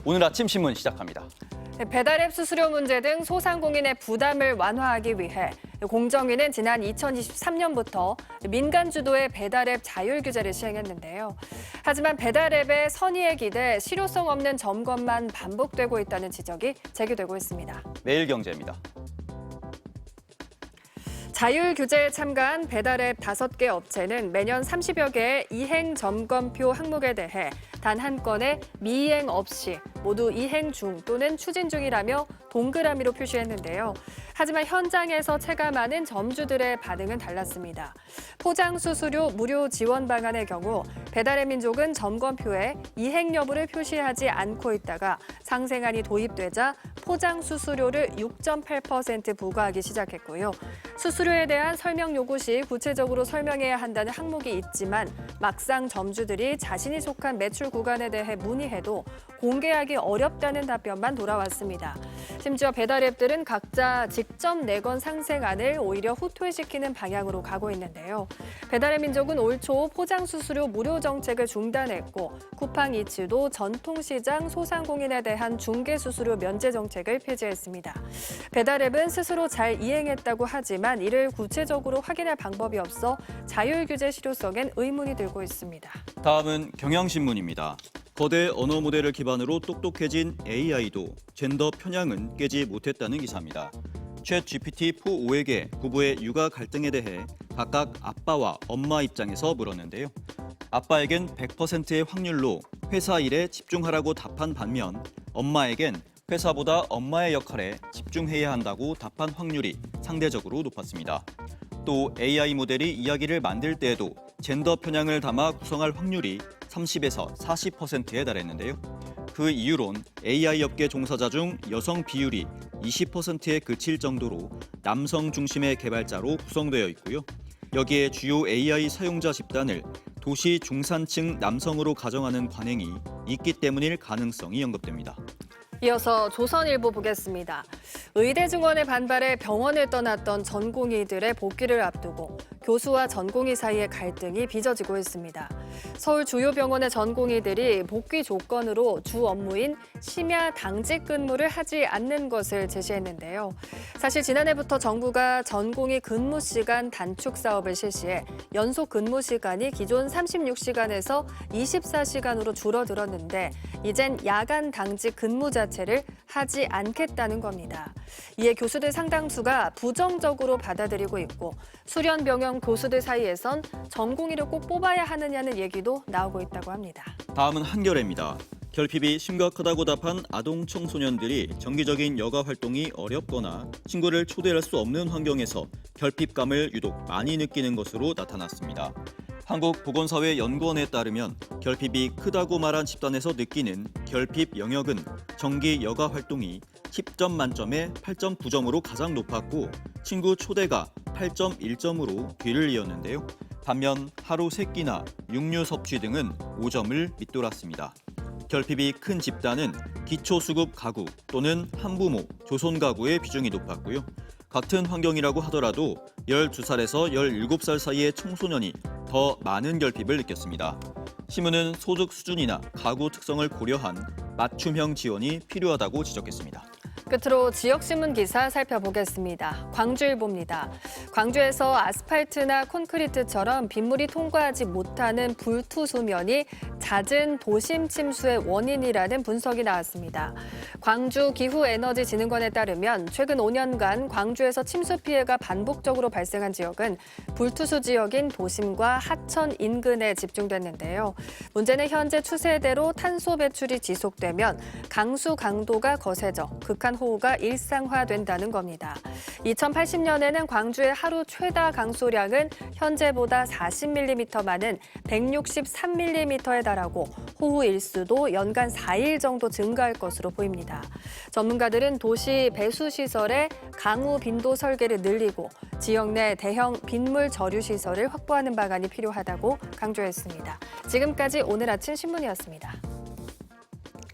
오늘 아침 신문 시작합니다. 배달앱 수수료 문제 등 소상공인의 부담을 완화하기 위해 공정위는 지난 2023년부터 민간 주도의 배달앱 자율 규제를 시행했는데요. 하지만 배달앱의 선의에 기대 실효성 없는 점검만 반복되고 있다는 지적이 제기되고 있습니다. 매일경제입니다. 자율 규제에 참가한 배달앱 5개 업체는 매년 30여 개의 이행 점검표 항목에 대해 단 한 건의 미이행 없이 모두 이행 중 또는 추진 중이라며 동그라미로 표시했는데요. 하지만 현장에서 체감하는 점주들의 반응은 달랐습니다. 포장 수수료 무료 지원 방안의 경우 배달의 민족은 점검표에 이행 여부를 표시하지 않고 있다가 상생안이 도입되자 포장 수수료를 6.8% 부과하기 시작했고요. 수수료에 대한 설명 요구 시 구체적으로 설명해야 한다는 항목이 있지만 막상 점주들이 자신이 속한 매출 구간에 대해 문의해도 공개하기 어렵다는 답변만 돌아왔습니다. 심지어 배달앱들은 각자 직접 내건 상생안을 오히려 후퇴시키는 방향으로 가고 있는데요. 배달의 민족은 올 초 포장 수수료 무료 정책을 중단했고 쿠팡이츠도 전통시장 소상공인에 대한 중개 수수료 면제 정책을 폐지했습니다. 배달앱은 스스로 잘 이행했다고 하지만 이를 구체적으로 확인할 방법이 없어 자율 규제 실효성엔 의문이 들고 있습니다. 다음은 경향신문입니다. 거대 언어 모델을 기반으로 똑똑해진 AI도 젠더 편향은 깨지 못했다는 기사입니다. 챗 GPT-4.5에게 부부의 육아 갈등에 대해 각각 아빠와 엄마 입장에서 물었는데요. 아빠에겐 100%의 확률로 회사 일에 집중하라고 답한 반면 엄마에겐 회사보다 엄마의 역할에 집중해야 한다고 답한 확률이 상대적으로 높았습니다. 또 AI 모델이 이야기를 만들 때에도 젠더 편향을 담아 구성할 확률이 30에서 40%에 달했는데요. 그 이유론 AI 업계 종사자 중 여성 비율이 20%에 그칠 정도로 남성 중심의 개발자로 구성되어 있고요. 여기에 주요 AI 사용자 집단을 도시 중산층 남성으로 가정하는 관행이 있기 때문일 가능성이 언급됩니다. 이어서 조선일보 보겠습니다. 의대 증원에 반발해 병원을 떠났던 전공의들의 복귀를 앞두고 교수와 전공의 사이의 갈등이 빚어지고 있습니다. 서울 주요 병원의 전공의들이 복귀 조건으로 주 업무인 심야 당직 근무를 하지 않는 것을 제시했는데요. 사실 지난해부터 정부가 전공의 근무 시간 단축 사업을 실시해 연속 근무 시간이 기존 36시간에서 24시간으로 줄어들었는데 이젠 야간 당직 근무 자체를 하지 않겠다는 겁니다. 이에 교수들 상당수가 부정적으로 받아들이고 있고 수련 병영 교수들 사이에선 전공의를 꼭 뽑아야 하느냐는 얘기도 나오고 있다고 합니다. 다음은 한겨레입니다. 결핍이 심각하다고 답한 아동 청소년들이 정기적인 여가 활동이 어렵거나 친구를 초대할 수 없는 환경에서 결핍감을 유독 많이 느끼는 것으로 나타났습니다. 한국보건사회연구원에 따르면 결핍이 크다고 말한 집단에서 느끼는 결핍 영역은 정기 여가 활동이 10점 만점에 8.9점으로 가장 높았고 친구 초대가 8.1점으로 뒤를 이었는데요. 반면 하루 3끼나 육류 섭취 등은 5점을 밑돌았습니다. 결핍이 큰 집단은 기초수급 가구 또는 한부모, 조손 가구의 비중이 높았고요. 같은 환경이라고 하더라도 12살에서 17살 사이의 청소년이 더 많은 결핍을 느꼈습니다. 신문은 소득 수준이나 가구 특성을 고려한 맞춤형 지원이 필요하다고 지적했습니다. 끝으로 지역신문 기사 살펴보겠습니다. 광주일보입니다. 광주에서 아스팔트나 콘크리트처럼 빗물이 통과하지 못하는 불투수면이 잦은 도심 침수의 원인이라는 분석이 나왔습니다. 광주기후에너지진흥원에 따르면 최근 5년간 광주에서 침수 피해가 반복적으로 발생한 지역은 불투수 지역인 도심과 하천 인근에 집중됐는데요. 문제는 현재 추세대로 탄소 배출이 지속되면 강수 강도가 거세져 극한 호우가 일상화된다는 겁니다. 2080년에는 광주의 하루 최다 강수량은 현재보다 40mm 많은 163mm에 달하고 호우 일수도 연간 4일 정도 증가할 것으로 보입니다. 전문가들은 도시 배수 시설의 강우 빈도 설계를 늘리고 지역 내 대형 빗물 저류 시설을 확보하는 방안이 필요하다고 강조했습니다. 지금까지 오늘 아침 신문이었습니다.